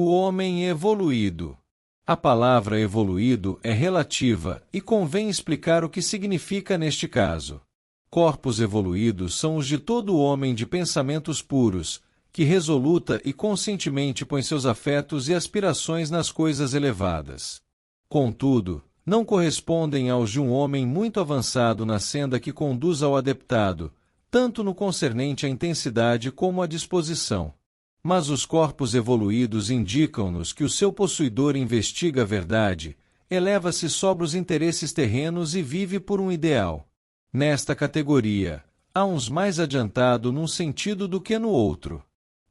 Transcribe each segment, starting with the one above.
O homem evoluído. A palavra evoluído é relativa e convém explicar o que significa neste caso. Corpos evoluídos são os de todo homem de pensamentos puros, que resoluta e conscientemente põe seus afetos e aspirações nas coisas elevadas. Contudo, não correspondem aos de um homem muito avançado na senda que conduz ao adeptado, tanto no concernente à intensidade como à disposição. Mas os corpos evoluídos indicam-nos que o seu possuidor investiga a verdade, eleva-se sobre os interesses terrenos e vive por um ideal. Nesta categoria, há uns mais adiantado num sentido do que no outro.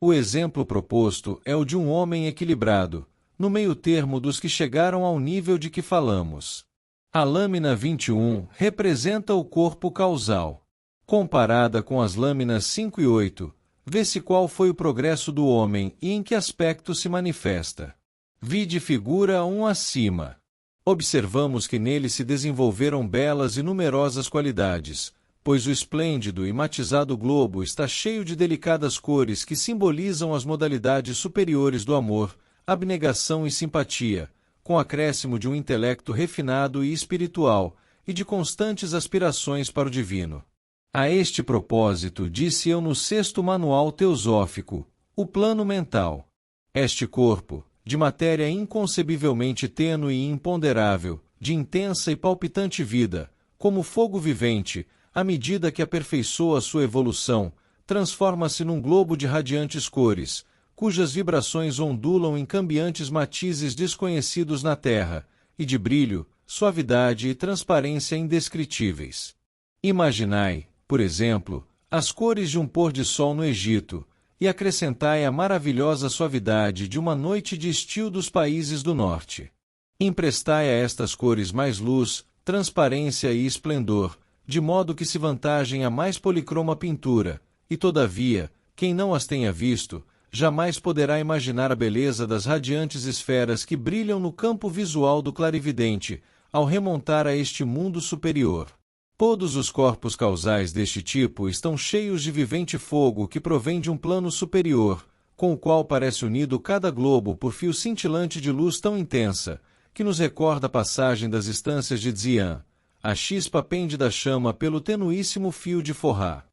O exemplo proposto é o de um homem equilibrado, no meio termo dos que chegaram ao nível de que falamos. A lâmina 21 representa o corpo causal. Comparada com as lâminas 5 e 8, vê-se qual foi o progresso do homem e em que aspecto se manifesta. Vide figura 1 acima. Observamos que nele se desenvolveram belas e numerosas qualidades, pois o esplêndido e matizado globo está cheio de delicadas cores que simbolizam as modalidades superiores do amor, abnegação e simpatia, com acréscimo de um intelecto refinado e espiritual, e de constantes aspirações para o divino. A este propósito, disse eu no 6º Manual Teosófico, o plano mental. Este corpo, de matéria inconcebivelmente tênue e imponderável, de intensa e palpitante vida, como fogo vivente, à medida que aperfeiçoa sua evolução, transforma-se num globo de radiantes cores, cujas vibrações ondulam em cambiantes matizes desconhecidos na Terra, e de brilho, suavidade e transparência indescritíveis. Imaginai, por exemplo, as cores de um pôr-de-sol no Egito, e acrescentai a maravilhosa suavidade de uma noite de estio dos países do norte. Emprestai a estas cores mais luz, transparência e esplendor, de modo que se vantajem a mais policroma pintura, e todavia, quem não as tenha visto, jamais poderá imaginar a beleza das radiantes esferas que brilham no campo visual do clarividente, ao remontar a este mundo superior. Todos os corpos causais deste tipo estão cheios de vivente fogo que provém de um plano superior, com o qual parece unido cada globo por fio cintilante de luz tão intensa, que nos recorda a passagem das estâncias de Dzian. A chispa pende da chama pelo tenuíssimo fio de forrar.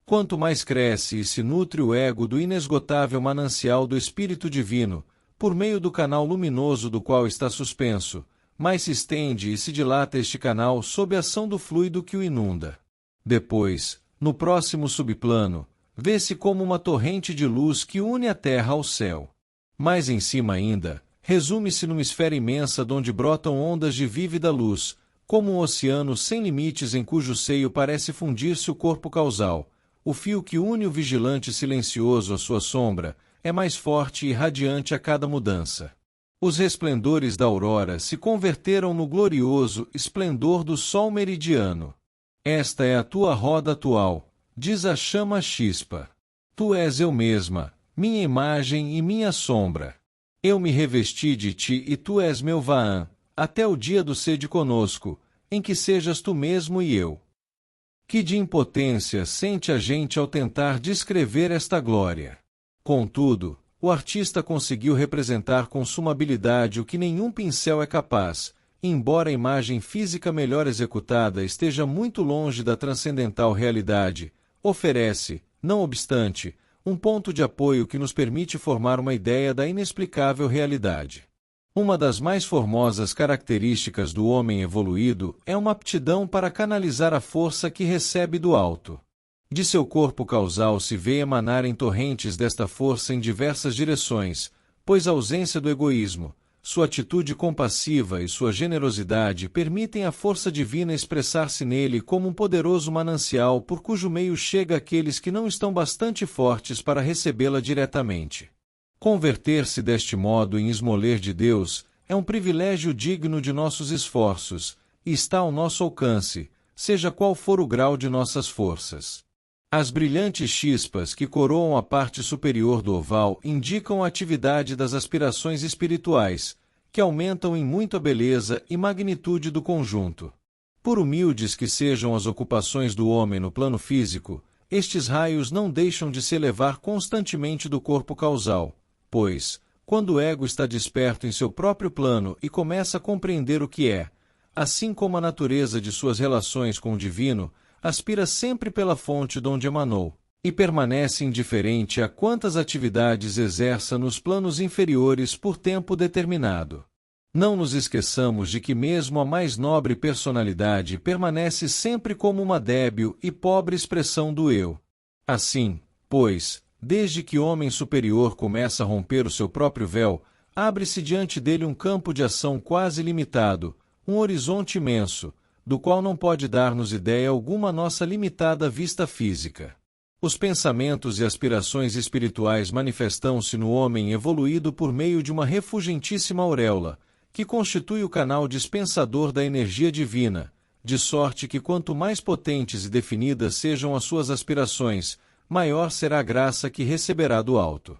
Quanto mais cresce e se nutre o ego do inesgotável manancial do Espírito Divino, por meio do canal luminoso do qual está suspenso, mais se estende e se dilata este canal sob a ação do fluido que o inunda. Depois, no próximo subplano, vê-se como uma torrente de luz que une a terra ao céu. Mais em cima ainda, resume-se numa esfera imensa donde brotam ondas de vívida luz, como um oceano sem limites em cujo seio parece fundir-se o corpo causal. O fio que une o vigilante silencioso à sua sombra é mais forte e radiante a cada mudança. Os resplendores da aurora se converteram no glorioso esplendor do sol meridiano. Esta é a tua roda atual, diz a chama chispa. Tu és eu mesma, minha imagem e minha sombra. Eu me revesti de ti e tu és meu Vaan, até o dia do sede conosco, em que sejas tu mesmo e eu. Que de impotência sente a gente ao tentar descrever esta glória. Contudo, o artista conseguiu representar com suma habilidade o que nenhum pincel é capaz, embora a imagem física melhor executada esteja muito longe da transcendental realidade, oferece, não obstante, um ponto de apoio que nos permite formar uma ideia da inexplicável realidade. Uma das mais formosas características do homem evoluído é uma aptidão para canalizar a força que recebe do alto. De seu corpo causal se vê emanarem torrentes desta força em diversas direções, pois a ausência do egoísmo, sua atitude compassiva e sua generosidade permitem à força divina expressar-se nele como um poderoso manancial por cujo meio chega àqueles que não estão bastante fortes para recebê-la diretamente. Converter-se deste modo em esmoler de Deus é um privilégio digno de nossos esforços, e está ao nosso alcance, seja qual for o grau de nossas forças. As brilhantes chispas que coroam a parte superior do oval indicam a atividade das aspirações espirituais, que aumentam em muito a beleza e magnitude do conjunto. Por humildes que sejam as ocupações do homem no plano físico, estes raios não deixam de se elevar constantemente do corpo causal, pois, Quando o ego está desperto em seu próprio plano e começa a compreender o que é, assim como a natureza de suas relações com o divino, aspira sempre pela fonte de onde emanou, e permanece indiferente a quantas atividades exerça nos planos inferiores por tempo determinado. Não nos esqueçamos de que mesmo a mais nobre personalidade permanece sempre como uma débil e pobre expressão do eu. Assim, pois, desde que o homem superior começa a romper o seu próprio véu, abre-se diante dele um campo de ação quase limitado, um horizonte imenso, do qual não pode dar-nos ideia alguma nossa limitada vista física. Os pensamentos e aspirações espirituais manifestam-se no homem evoluído por meio de uma refugentíssima auréola, que constitui o canal dispensador da energia divina, de sorte que quanto mais potentes e definidas sejam as suas aspirações, maior será a graça que receberá do alto.